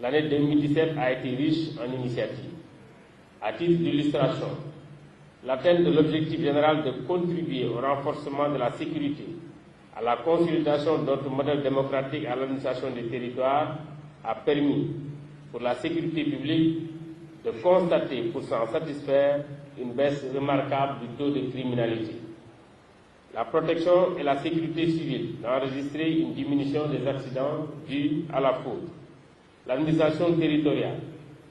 l'année 2017 a été riche en initiatives. À titre d'illustration, l'atteinte de l'objectif général de contribuer au renforcement de la sécurité, à la consolidation de notre modèle démocratique à l'administration des territoires a permis, pour la sécurité publique, de constater, pour s'en satisfaire, une baisse remarquable du taux de criminalité. La protection et la sécurité civile ont enregistré une diminution des accidents dus à la faute. L'administration territoriale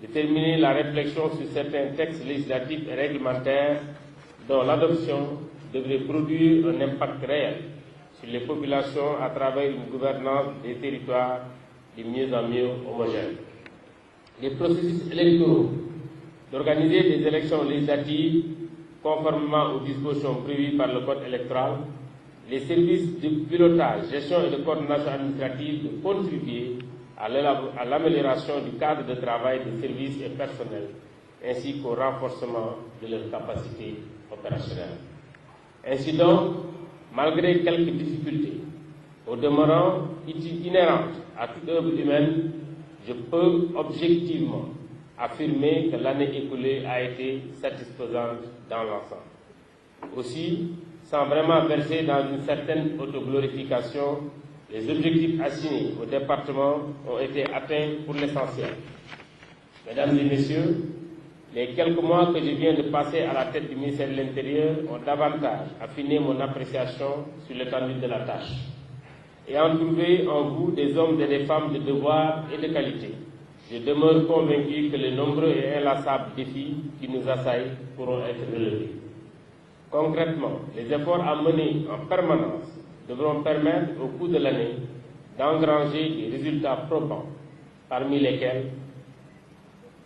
déterminer la réflexion sur certains textes législatifs et réglementaires dont l'adoption devrait produire un impact réel sur les populations à travers une gouvernance des territoires de mieux en mieux homogène. Les processus électoraux d'organiser des élections législatives conformément aux dispositions prévues par le Code électoral, les services de pilotage, gestion et de coordination administrative de contribuer à l'amélioration du cadre de travail des services et personnels, ainsi qu'au renforcement de leurs capacités opérationnelles. Ainsi donc, malgré quelques difficultés, au demeurant inhérentes à toute œuvre humaine, je peux objectivement affirmer que l'année écoulée a été satisfaisante dans l'ensemble. Aussi, sans vraiment verser dans une certaine autoglorification, les objectifs assignés au département ont été atteints pour l'essentiel. Mesdames et messieurs, les quelques mois que je viens de passer à la tête du ministère de l'Intérieur ont davantage affiné mon appréciation sur l'étendue de la tâche. Ayant trouvé en vous des hommes et des femmes de devoir et de qualité, je demeure convaincu que les nombreux et inlassables défis qui nous assaillent pourront être relevés. Concrètement, les efforts à mener en permanence devront permettre au cours de l'année d'engranger des résultats probants, parmi lesquels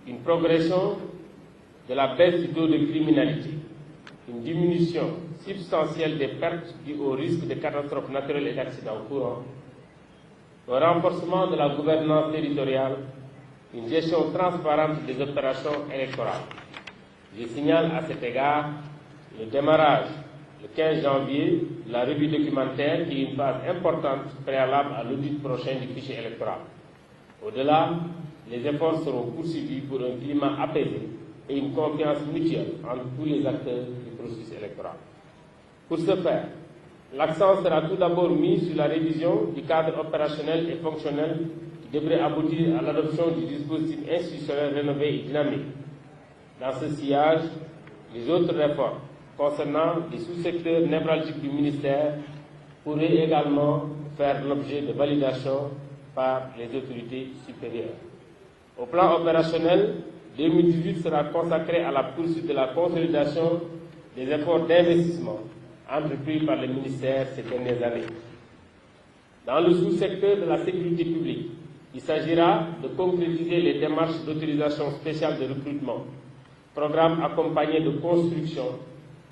une progression de la baisse du taux de criminalité, une diminution substantielle des pertes dues au risque de catastrophes naturelles et d'accidents courants, un renforcement de la gouvernance territoriale, une gestion transparente des opérations électorales. Je signale à cet égard le démarrage le 15 janvier de la revue documentaire qui est une phase importante préalable à l'audit prochain du fichier électoral. Au-delà, les efforts seront poursuivis pour un climat apaisé et une confiance mutuelle entre tous les acteurs du processus électoral. Pour ce faire, l'accent sera tout d'abord mis sur la révision du cadre opérationnel et fonctionnel qui devrait aboutir à l'adoption du dispositif institutionnel rénové et dynamique. Dans ce sillage, les autres réformes concernant les sous-secteurs névralgiques du ministère pourraient également faire l'objet de validation par les autorités supérieures. Au plan opérationnel, 2018 sera consacré à la poursuite de la consolidation des efforts d'investissement entrepris par le ministère ces dernières années. Dans le sous-secteur de la sécurité publique, il s'agira de concrétiser les démarches d'autorisation spéciale de recrutement, programme accompagné de construction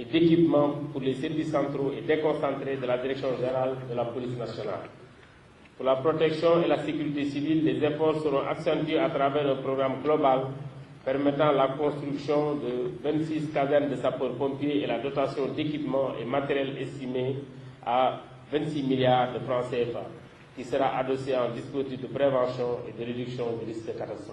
et d'équipement pour les services centraux et déconcentrés de la Direction générale de la police nationale. Pour la protection et la sécurité civile, les efforts seront accentués à travers un programme global permettant la construction de 26 casernes de sapeurs-pompiers et la dotation d'équipements et matériel estimé à 26 milliards de francs CFA, qui sera adossé à un dispositif de prévention et de réduction des risques de catastrophe.